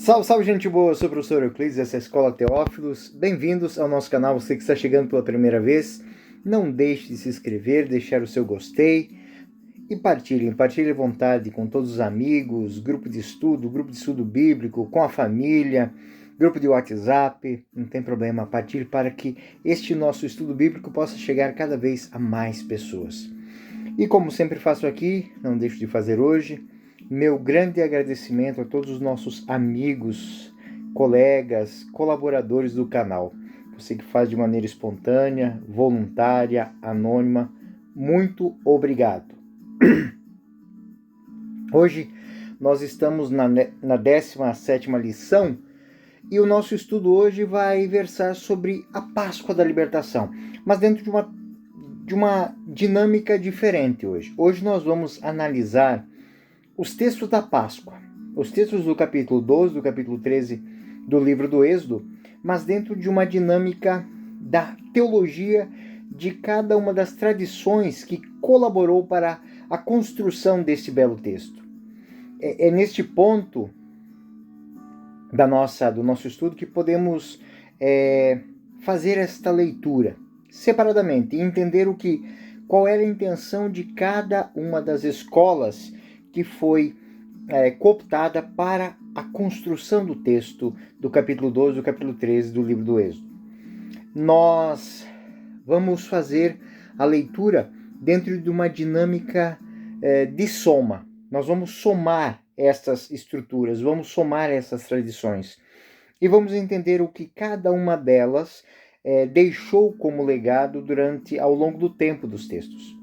Salve, salve, gente boa! Eu sou o professor Euclides, essa é a Escola Teófilos. Bem-vindos ao nosso canal, você que está chegando pela primeira vez. Não deixe de se inscrever, deixar o seu gostei e partilhem à vontade com todos os amigos, grupo de estudo bíblico, com a família, grupo de WhatsApp, não tem problema, partilhe para que este nosso estudo bíblico possa chegar cada vez a mais pessoas. E como sempre faço aqui, não deixo de fazer hoje, meu grande agradecimento a todos os nossos amigos, colegas, colaboradores do canal. Você que faz de maneira espontânea, voluntária, anônima, muito obrigado. Hoje nós estamos na 17ª lição e o nosso estudo hoje vai versar sobre a Páscoa da Libertação, mas dentro de uma dinâmica diferente hoje. Hoje nós vamos analisar os textos da Páscoa, os textos do capítulo 12, do capítulo 13 do livro do Êxodo, mas dentro de uma dinâmica da teologia de cada uma das tradições que colaborou para a construção deste belo texto. É neste ponto do nosso estudo que podemos fazer esta leitura separadamente e entender qual era a intenção de cada uma das escolas que foi cooptada para a construção do texto do capítulo 12 do capítulo 13 do livro do Êxodo. Nós vamos fazer a leitura dentro de uma dinâmica de soma. Nós vamos somar essas estruturas, vamos somar essas tradições e vamos entender o que cada uma delas deixou como legado ao longo do tempo dos textos.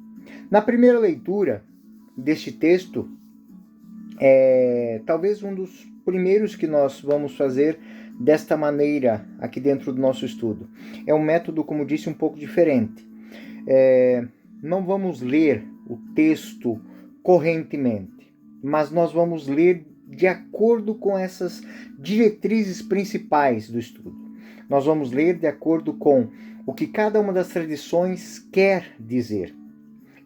Na primeira leitura deste texto, talvez um dos primeiros que nós vamos fazer desta maneira aqui dentro do nosso estudo. É um método, como disse, um pouco diferente. Não vamos ler o texto correntemente, mas nós vamos ler de acordo com essas diretrizes principais do estudo. Nós vamos ler de acordo com o que cada uma das tradições quer dizer.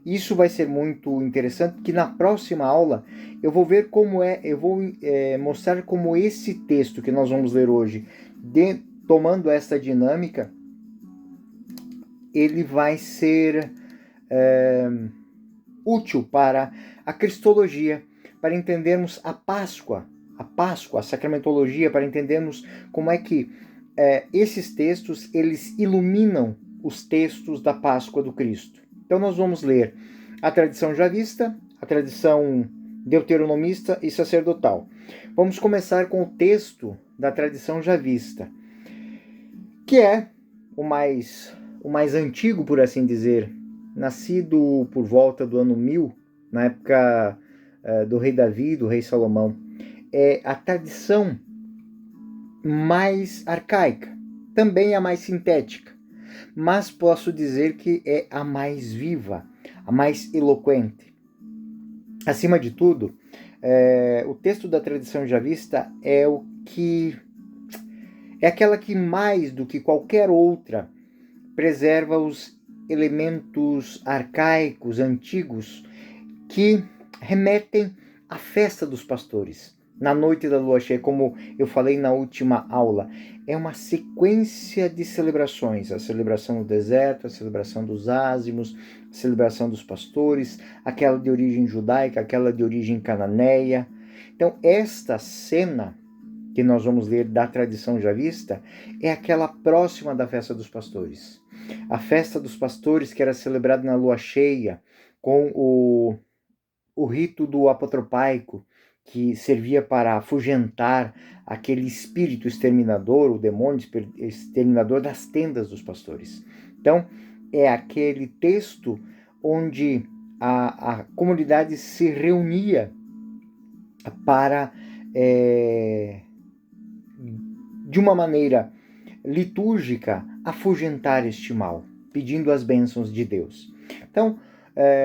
Isso vai ser muito interessante, porque na próxima aula eu vou mostrar como esse texto que nós vamos ler hoje, tomando essa dinâmica, ele vai ser útil para a cristologia, para entendermos a Páscoa, a sacramentologia, para entendermos como é que esses textos eles iluminam os textos da Páscoa do Cristo. Então nós vamos ler a tradição javista, a tradição deuteronomista e sacerdotal. Vamos começar com o texto da tradição javista, que é o mais antigo, por assim dizer, nascido por volta do ano 1000, na época do rei Davi, do rei Salomão. É a tradição mais arcaica, também a mais sintética, mas posso dizer que é a mais viva, a mais eloquente. Acima de tudo, o texto da tradição javista é aquela que mais do que qualquer outra preserva os elementos arcaicos, antigos, que remetem à festa dos pastores. Na noite da lua cheia, como eu falei na última aula, é uma sequência de celebrações. A celebração do deserto, a celebração dos ázimos, a celebração dos pastores, aquela de origem judaica, aquela de origem cananeia. Então, esta cena que nós vamos ler da tradição javista é aquela próxima da festa dos pastores. A festa dos pastores, que era celebrada na lua cheia, com o rito do apotropaico, que servia para afugentar aquele espírito exterminador, o demônio exterminador das tendas dos pastores. Então, é aquele texto onde a comunidade se reunia para, de uma maneira litúrgica, afugentar este mal, pedindo as bênçãos de Deus. Então,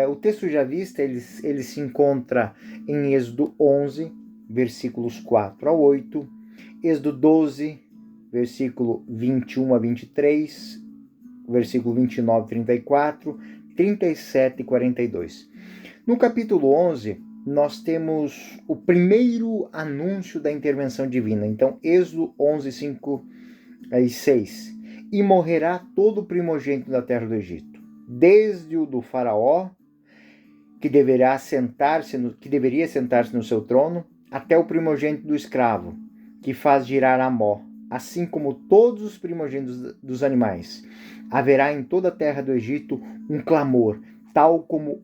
o texto javista ele se encontra em Êxodo 11, versículos 4 a 8, Êxodo 12, versículo 21 a 23, versículo 29 a 34, 37 e 42. No capítulo 11, nós temos o primeiro anúncio da intervenção divina. Então, Êxodo 11, 5 e 6. E morrerá todo o primogênito da terra do Egito, desde o do faraó, que deveria sentar-se no seu trono, até o primogênito do escravo, que faz girar a mó, assim como todos os primogênitos dos animais. Haverá em toda a terra do Egito um clamor, tal como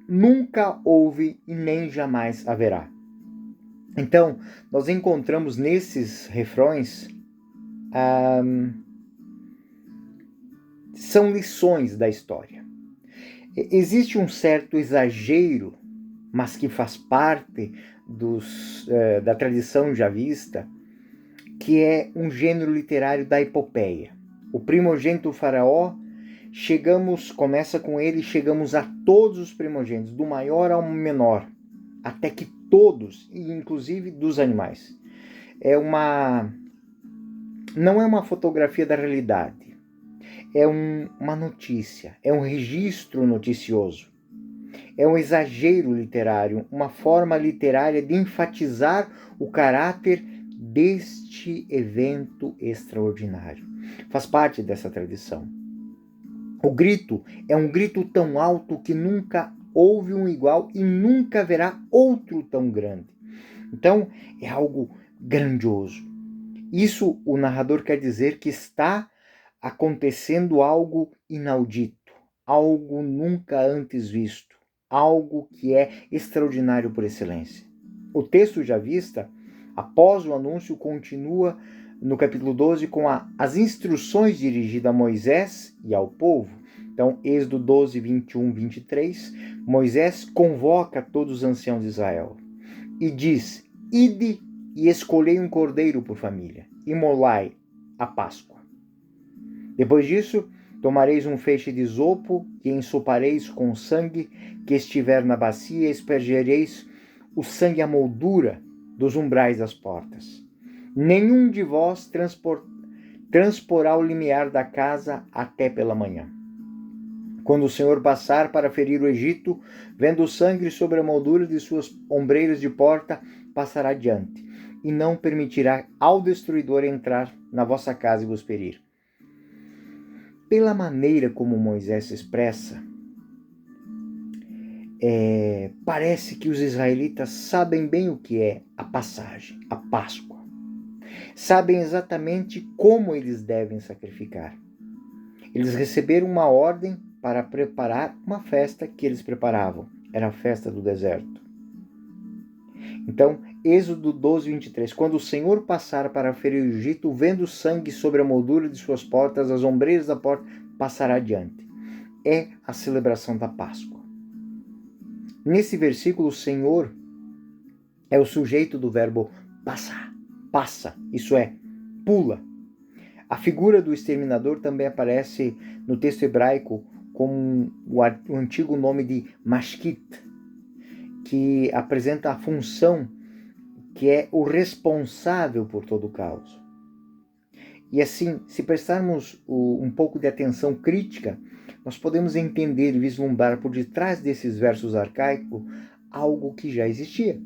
nunca houve e nem jamais haverá. Então, nós encontramos nesses refrões são lições da história. Existe um certo exagero, mas que faz parte da tradição javista, que é um gênero literário da epopeia. O primogênito do faraó, começa com ele, chegamos a todos os primogênitos, do maior ao menor, até que todos, inclusive dos animais. Não é uma fotografia da realidade, é uma notícia, é um registro noticioso, é um exagero literário, uma forma literária de enfatizar o caráter deste evento extraordinário. Faz parte dessa tradição. O grito é um grito tão alto que nunca houve um igual e nunca haverá outro tão grande. Então, é algo grandioso. Isso o narrador quer dizer que está acontecendo algo inaudito, algo nunca antes visto, algo que é extraordinário por excelência. O texto javista, após o anúncio, continua no capítulo 12 com as instruções dirigidas a Moisés e ao povo. Então, Êxodo 12, 21, 23, Moisés convoca todos os anciãos de Israel e diz: ide e escolhei um cordeiro por família, imolai a Páscoa. Depois disso, tomareis um feixe de isopo e ensopareis com o sangue que estiver na bacia e aspergereis o sangue à moldura dos umbrais das portas. Nenhum de vós transporá o limiar da casa até pela manhã. Quando o Senhor passar para ferir o Egito, vendo o sangue sobre a moldura de suas ombreiras de porta, passará adiante, e não permitirá ao destruidor entrar na vossa casa e vos ferir. Pela maneira como Moisés se expressa, parece que os israelitas sabem bem o que é a passagem, a Páscoa. Sabem exatamente como eles devem sacrificar. Eles receberam uma ordem para preparar uma festa que eles preparavam. Era a festa do deserto. Então, Êxodo 12, 23. Quando o Senhor passar para ferir o Egito, vendo sangue sobre a moldura de suas portas, as ombreiras da porta, passará adiante. É a celebração da Páscoa. Nesse versículo, o Senhor é o sujeito do verbo passar. Passa, isso é, pula. A figura do exterminador também aparece no texto hebraico com o antigo nome de Mashkit, que apresenta a função que é o responsável por todo o caos. E assim, se prestarmos um pouco de atenção crítica, nós podemos entender e vislumbrar por detrás desses versos arcaicos algo que já existia,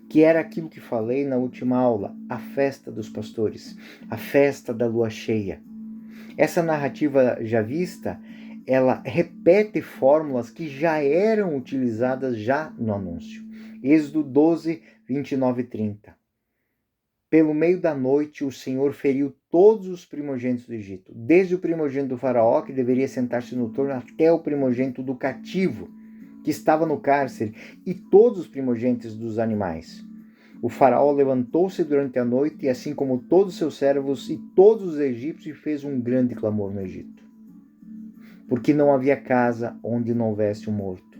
que era aquilo que falei na última aula, a festa dos pastores, a festa da lua cheia. Essa narrativa javista, ela repete fórmulas que já eram utilizadas já no anúncio. Êxodo 12, 29 e 30. Pelo meio da noite, o Senhor feriu todos os primogênitos do Egito, desde o primogênito do faraó, que deveria sentar-se no trono, até o primogênito do cativo, que estava no cárcere, e todos os primogênitos dos animais. O faraó levantou-se durante a noite, e assim como todos os seus servos e todos os egípcios, fez um grande clamor no Egito, porque não havia casa onde não houvesse um morto.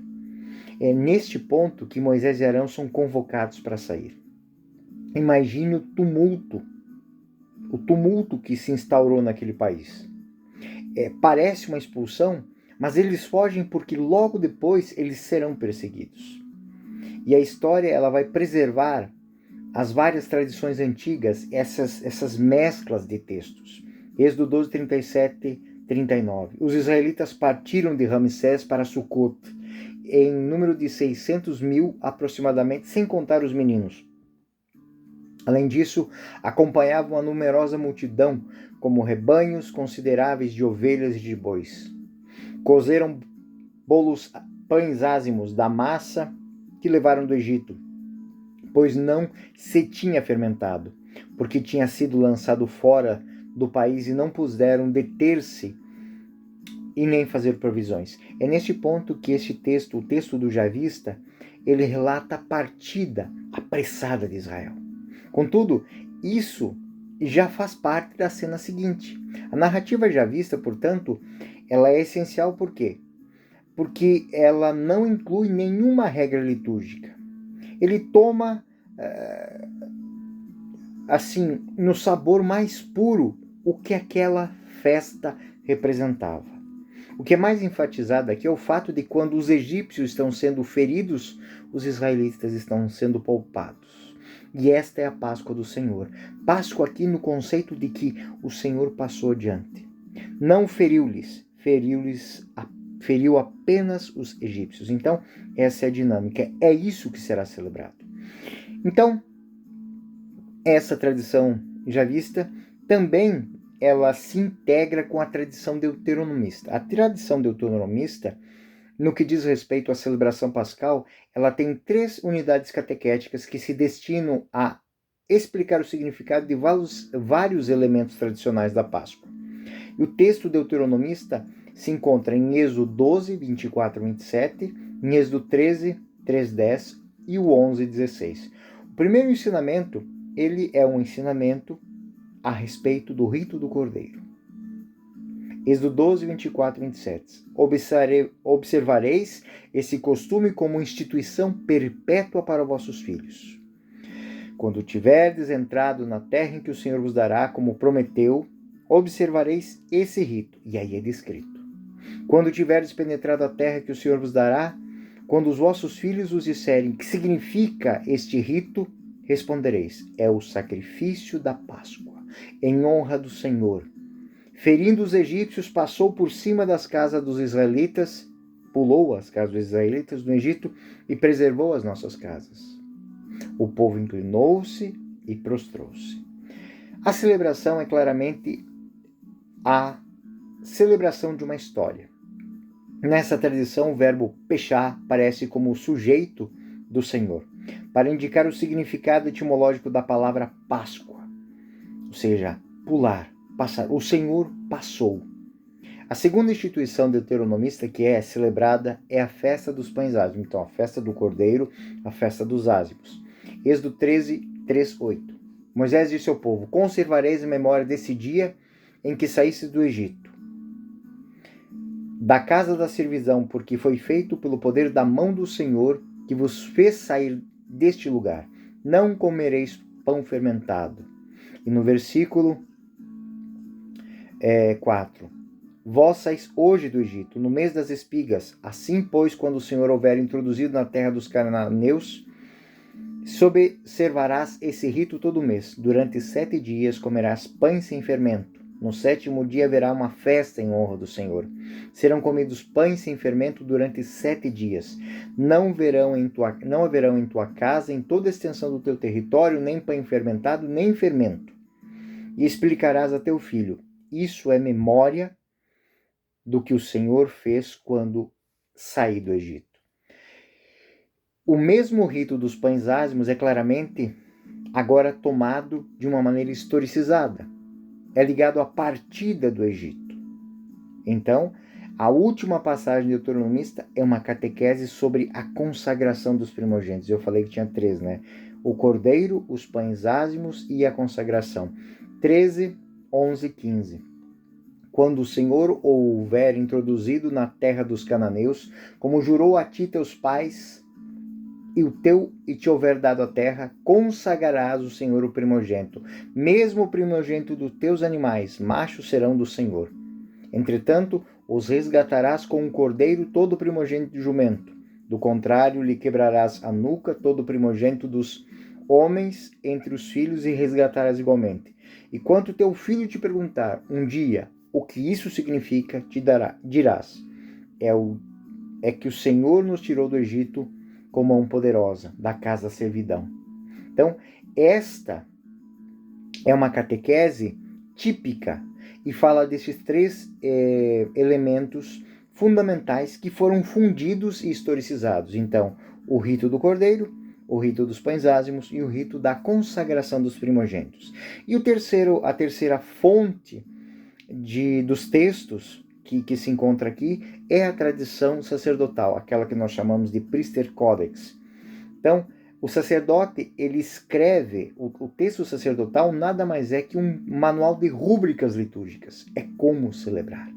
É neste ponto que Moisés e Arão são convocados para sair. Imagine o tumulto que se instaurou naquele país. Parece uma expulsão, mas eles fogem porque logo depois eles serão perseguidos. E a história ela vai preservar as várias tradições antigas, essas mesclas de textos. Êxodo 12, 37, 39. Os israelitas partiram de Ramsés para Sucote. em número de 600 mil aproximadamente, sem contar os meninos. Além disso, acompanhavam uma numerosa multidão, como rebanhos consideráveis de ovelhas e de bois. Cozeram pães ázimos da massa que levaram do Egito, pois não se tinha fermentado, porque tinha sido lançado fora do país e não puderam deter-se e nem fazer provisões. É neste ponto que este texto, o texto do Javista, ele relata a partida apressada de Israel. Contudo, isso já faz parte da cena seguinte. A narrativa javista, portanto, ela é essencial por quê? Porque ela não inclui nenhuma regra litúrgica. Ele toma, assim, no sabor mais puro, o que aquela festa representava. O que é mais enfatizado aqui é o fato de quando os egípcios estão sendo feridos, os israelitas estão sendo poupados. E esta é a Páscoa do Senhor. Páscoa aqui no conceito de que o Senhor passou adiante. Não feriu-lhes, feriu apenas os egípcios. Então, essa é a dinâmica. É isso que será celebrado. Então, essa tradição javista também ela se integra com a tradição deuteronomista. A tradição deuteronomista, no que diz respeito à celebração pascal, ela tem 3 unidades catequéticas que se destinam a explicar o significado de vários elementos tradicionais da Páscoa. E o texto deuteronomista se encontra em Êxodo 12, 24 e 27, em Êxodo 13, 3, 10 e o 11, 16. O primeiro ensinamento, ele é um ensinamento a respeito do rito do Cordeiro. Êxodo 12, 24 e 27. Observareis esse costume como instituição perpétua para vossos filhos. Quando tiverdes entrado na terra em que o Senhor vos dará, como prometeu, observareis esse rito. E aí é descrito. Quando tiverdes penetrado a terra que o Senhor vos dará, quando os vossos filhos vos disserem que significa este rito, respondereis: é o sacrifício da Páscoa, em honra do Senhor. Ferindo os egípcios, passou por cima das casas dos israelitas, pulou as casas dos israelitas no Egito e preservou as nossas casas. O povo inclinou-se e prostrou-se. A celebração é claramente a celebração de uma história. Nessa tradição, o verbo pechá aparece como o sujeito do Senhor, para indicar o significado etimológico da palavra Páscoa, ou seja, pular, passar. O Senhor passou. A segunda instituição deuteronomista que é celebrada é a festa dos pães ázimos. Então, a festa do Cordeiro, a festa dos ázimos. Êxodo 13, 3, 8. Moisés disse ao povo: conservareis a memória desse dia em que saísse do Egito, da casa da servidão, porque foi feito pelo poder da mão do Senhor que vos fez sair deste lugar. Não comereis pão fermentado. E no versículo 4. Vós saís hoje do Egito, no mês das espigas. Assim, pois, quando o Senhor houver introduzido na terra dos cananeus, observarás esse rito todo mês. Durante 7 dias comerás pães sem fermento. No 7º dia haverá uma festa em honra do Senhor. Serão comidos pães sem fermento durante 7 dias. Não haverão em tua casa, em toda a extensão do teu território, nem pão fermentado, nem fermento. E explicarás a teu filho: isso é memória do que o Senhor fez quando saí do Egito. O mesmo rito dos pães ázimos é claramente agora tomado de uma maneira historicizada. É ligado à partida do Egito. Então, a última passagem deuteronomista é uma catequese sobre a consagração dos primogênitos. Eu falei que tinha 3, né? O cordeiro, os pães ázimos e a consagração. 13, 11, 15. Quando o Senhor o houver introduzido na terra dos cananeus, como jurou a ti teus pais, e te houver dado a terra, consagrarás o Senhor o primogênito. Mesmo o primogênito dos teus animais, machos serão do Senhor. Entretanto, os resgatarás com um cordeiro todo o primogênito de jumento. Do contrário, lhe quebrarás a nuca todo o primogênito dos homens entre os filhos e resgatarás igualmente. E quanto teu filho te perguntar um dia o que isso significa, dirás: é o é que o Senhor nos tirou do Egito com mão poderosa, da casa da servidão. Então, esta é uma catequese típica e fala desses três elementos fundamentais que foram fundidos e historicizados. Então, o rito do cordeiro, o rito dos pães ázimos e o rito da consagração dos primogênitos. E a terceira fonte dos textos que se encontra aqui é a tradição sacerdotal, aquela que nós chamamos de Priester Codex. Então, o sacerdote, ele escreve, o texto sacerdotal nada mais é que um manual de rúbricas litúrgicas, é como celebrar.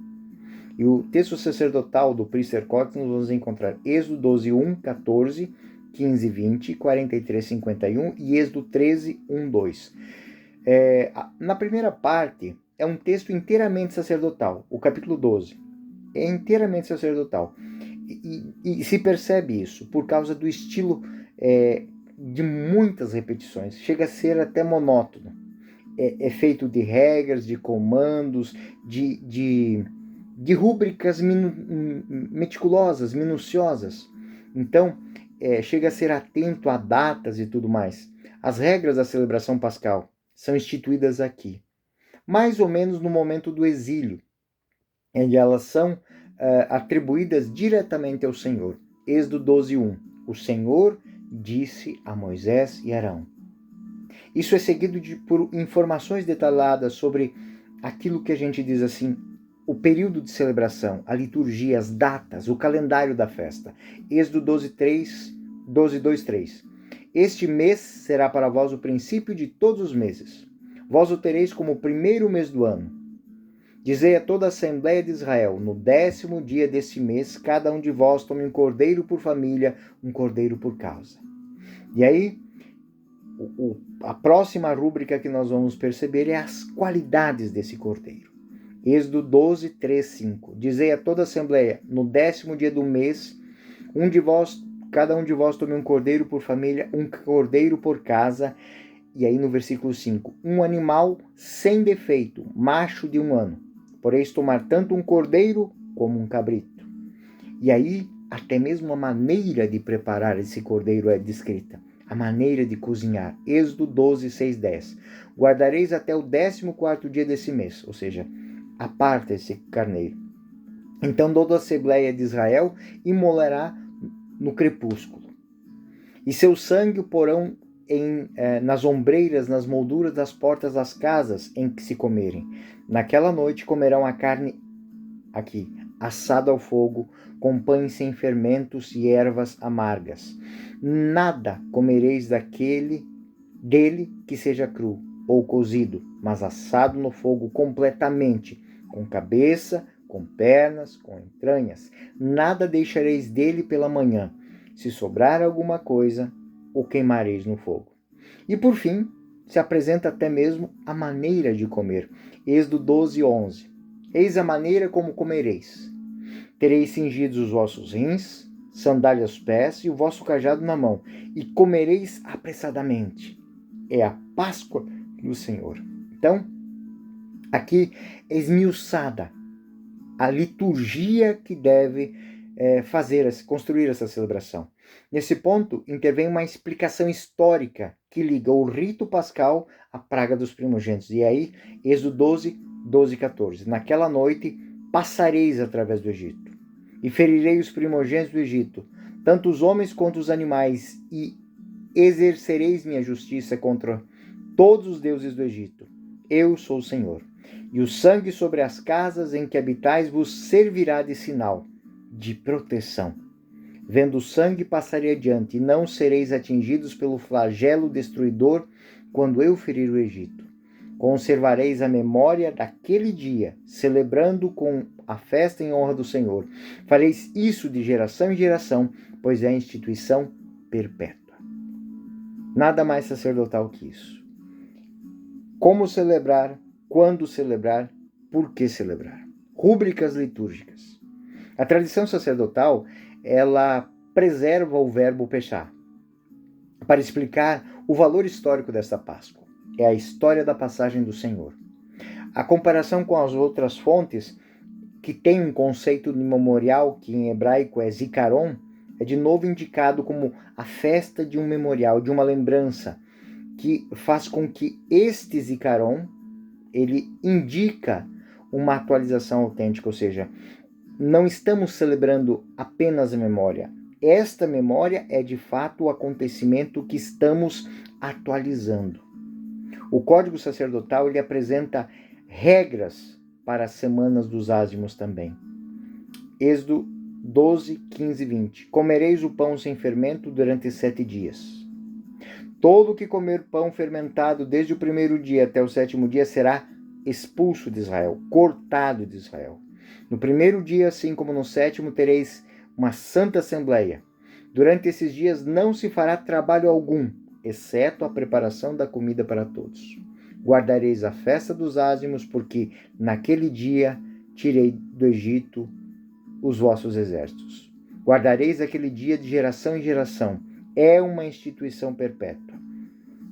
E o texto sacerdotal do Priester Codex nós vamos encontrar Êxodo 12, 1, 14, 15, 20, 43, 51 e Êxodo 13, 1, 2. Na primeira parte, é um texto inteiramente sacerdotal, o capítulo 12. É inteiramente sacerdotal. E se percebe isso por causa do estilo de muitas repetições. Chega a ser até monótono. É feito de regras, de comandos, de rúbricas meticulosas, minuciosas. Então, chega a ser atento a datas e tudo mais. As regras da celebração pascal são instituídas aqui, mais ou menos no momento do exílio, onde elas são atribuídas diretamente ao Senhor. Êxodo 12, 1. O Senhor disse a Moisés e Arão. Isso é seguido por informações detalhadas sobre aquilo que a gente diz assim, o período de celebração, a liturgia, as datas, o calendário da festa. Êxodo 12, 3, 12, 2, 3. Este mês será para vós o princípio de todos os meses. Vós o tereis como o primeiro mês do ano. Dizei a toda a Assembleia de Israel, no 10º dia deste mês, cada um de vós tome um cordeiro por família, um cordeiro por causa. E aí, a próxima rúbrica que nós vamos perceber é as qualidades desse cordeiro. Êxodo 12, 3, 5. Dizei a toda a Assembleia, no 10º dia do mês, cada um de vós tome um cordeiro por família, um cordeiro por casa. E aí no versículo 5, um animal sem defeito, macho de 1 ano. Poreis tomar tanto um cordeiro como um cabrito. E aí até mesmo a maneira de preparar esse cordeiro é descrita. A maneira de cozinhar. Êxodo 12, 6, 10. Guardareis até o 14º dia desse mês, ou seja, aparta esse carneiro. Então toda a Assembleia de Israel imolará no crepúsculo. E seu sangue o porão nas ombreiras, nas molduras das portas das casas em que se comerem. Naquela noite comerão a carne assada ao fogo, com pães sem fermentos e ervas amargas. Nada comereis dele que seja cru ou cozido, mas assado no fogo completamente, com cabeça, com pernas, com entranhas. Nada deixareis dele pela manhã. Se sobrar alguma coisa, o queimareis no fogo. E por fim, se apresenta até mesmo a maneira de comer. Êxodo 12, 11. Eis a maneira como comereis. Tereis cingidos os vossos rins, sandália aos pés e o vosso cajado na mão, e comereis apressadamente. É a Páscoa do Senhor. Então, aqui é esmiuçada a liturgia que deve construir essa celebração. Nesse ponto, intervém uma explicação histórica que liga o rito pascal à praga dos primogênitos. E aí, Êxodo 12, 12 e 14. Naquela noite passareis através do Egito, e ferirei os primogênitos do Egito, tanto os homens quanto os animais, e exercereis minha justiça contra todos os deuses do Egito. Eu sou o Senhor. E o sangue sobre as casas em que habitais vos servirá de sinal, de proteção. Vendo o sangue, passarei adiante, e não sereis atingidos pelo flagelo destruidor quando eu ferir o Egito. Conservareis a memória daquele dia, celebrando com a festa em honra do Senhor. Fareis isso de geração em geração, pois é a instituição perpétua. Nada mais sacerdotal que isso. Como celebrar, quando celebrar, por que celebrar? Rúbricas litúrgicas. A tradição sacerdotal, ela preserva o verbo pechá para explicar o valor histórico desta Páscoa. É a história da passagem do Senhor. A comparação com as outras fontes que tem um conceito de memorial que em hebraico é zikaron, é de novo indicado como a festa de um memorial, de uma lembrança, que faz com que este zikaron, ele indica uma atualização autêntica, ou seja, não estamos celebrando apenas a memória. Esta memória é de fato o acontecimento que estamos atualizando. O Código Sacerdotal ele apresenta regras para as semanas dos ázimos também. Êxodo 12, 15 e 20. Comereis o pão sem fermento durante 7 dias. Todo que comer pão fermentado desde o primeiro dia até o 7º dia será expulso de Israel, cortado de Israel. No primeiro dia, assim como no 7º, tereis uma santa assembleia. Durante esses dias não se fará trabalho algum, exceto a preparação da comida para todos. Guardareis a festa dos ázimos, porque naquele dia tirei do Egito os vossos exércitos. Guardareis aquele dia de geração em geração. É uma instituição perpétua.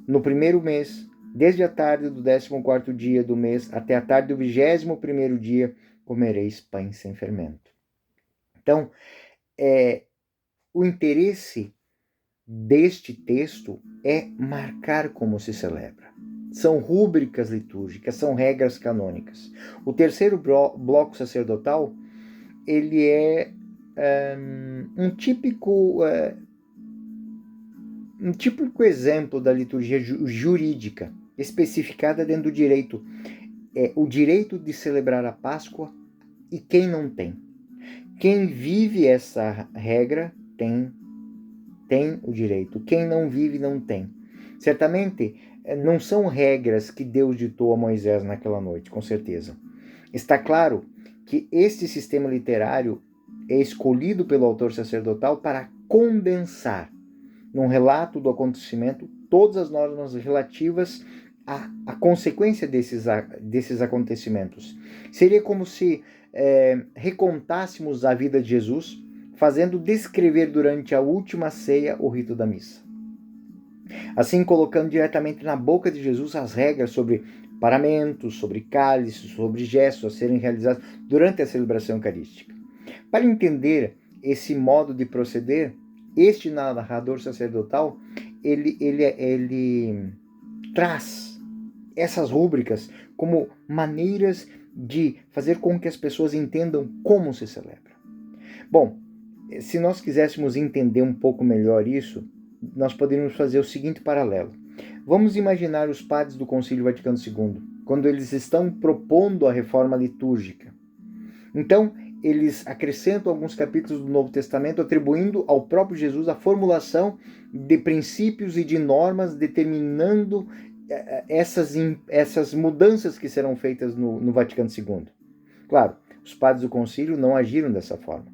No primeiro mês, desde a tarde do 14º dia do mês até a tarde do 21º dia, comereis pães sem fermento. Então, o interesse deste texto é marcar como se celebra. São rúbricas litúrgicas, são regras canônicas. O terceiro bloco sacerdotal, ele é um típico exemplo da liturgia jurídica, especificada dentro do direito. É o direito de celebrar a Páscoa e quem não tem. Quem vive essa regra tem o direito. Quem não vive não tem. Certamente, não são regras que Deus ditou a Moisés naquela noite, com certeza. Está claro que este sistema literário é escolhido pelo autor sacerdotal para condensar, num relato do acontecimento, todas as normas relativas à consequência desses acontecimentos. Seria como se recontássemos a vida de Jesus, fazendo descrever durante a última ceia o rito da missa. Assim, colocando diretamente na boca de Jesus as regras sobre paramentos, sobre cálices, sobre gestos a serem realizados durante a celebração eucarística. Para entender esse modo de proceder, este narrador sacerdotal, ele traz essas rúbricas como maneiras de fazer com que as pessoas entendam como se celebra. Bom, se nós quiséssemos entender um pouco melhor isso, nós poderíamos fazer o seguinte paralelo. Vamos imaginar os padres do Concílio Vaticano II, quando eles estão propondo a reforma litúrgica. Então, eles acrescentam alguns capítulos do Novo Testamento, atribuindo ao próprio Jesus a formulação de princípios e de normas, determinando essas mudanças que serão feitas no Vaticano II. Claro, os padres do concílio não agiram dessa forma.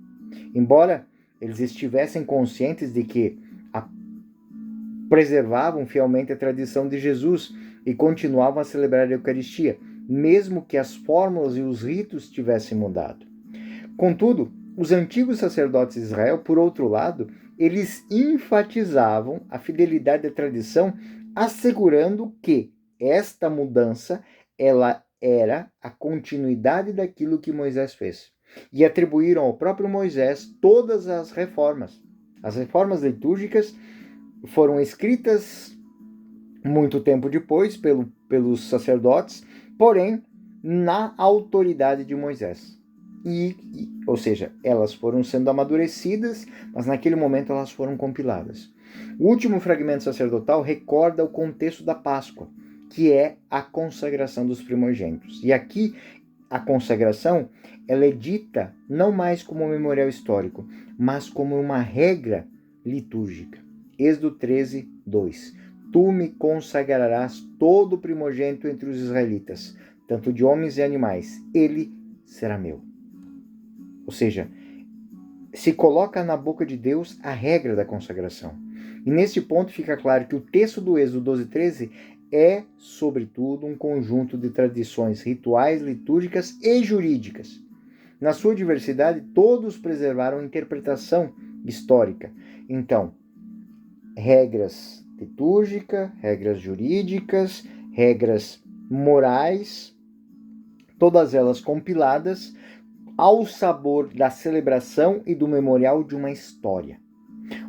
Embora eles estivessem conscientes de que preservavam fielmente a tradição de Jesus e continuavam a celebrar a Eucaristia, mesmo que as fórmulas e os ritos tivessem mudado. Contudo, os antigos sacerdotes de Israel, por outro lado, eles enfatizavam a fidelidade à tradição, assegurando que esta mudança ela era a continuidade daquilo que Moisés fez. E atribuíram ao próprio Moisés todas as reformas. As reformas litúrgicas foram escritas muito tempo depois pelos sacerdotes, porém na autoridade de Moisés. Ou seja, elas foram sendo amadurecidas, mas naquele momento elas foram compiladas. O último fragmento sacerdotal recorda o contexto da Páscoa, que é a consagração dos primogênitos. E aqui a consagração ela é dita não mais como um memorial histórico, mas como uma regra litúrgica. Êxodo 13, 2. Tu me consagrarás todo primogênito entre os israelitas, tanto de homens e animais. Ele será meu. Ou seja, se coloca na boca de Deus a regra da consagração. E neste ponto fica claro que o texto do Êxodo 12, 13 é, sobretudo, um conjunto de tradições rituais, litúrgicas e jurídicas. Na sua diversidade, todos preservaram a interpretação histórica. Então, regras litúrgicas, regras jurídicas, regras morais, todas elas compiladas, ao sabor da celebração e do memorial de uma história.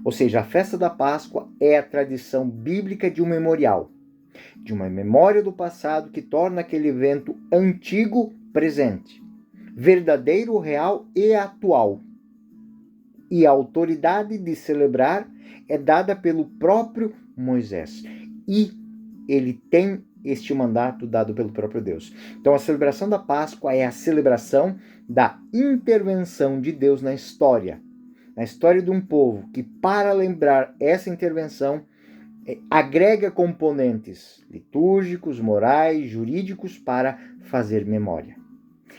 Ou seja, a festa da Páscoa é a tradição bíblica de um memorial, de uma memória do passado que torna aquele evento antigo presente, verdadeiro, real e atual. E a autoridade de celebrar é dada pelo próprio Moisés. E ele tem este mandato dado pelo próprio Deus. Então a celebração da Páscoa é a celebração da intervenção de Deus na história de um povo que, para lembrar essa intervenção, agrega componentes litúrgicos, morais, jurídicos para fazer memória.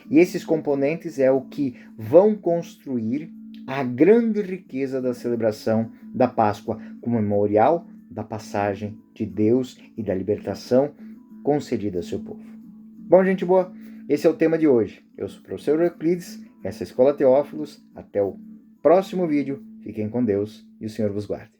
E esses componentes é o que vão construir a grande riqueza da celebração da Páscoa, como memorial da passagem de Deus e da libertação concedida ao seu povo. Bom, gente boa, esse é o tema de hoje. Eu sou o professor Euclides, essa é a Escola Teófilos. Até o próximo vídeo. Fiquem com Deus e o Senhor vos guarde.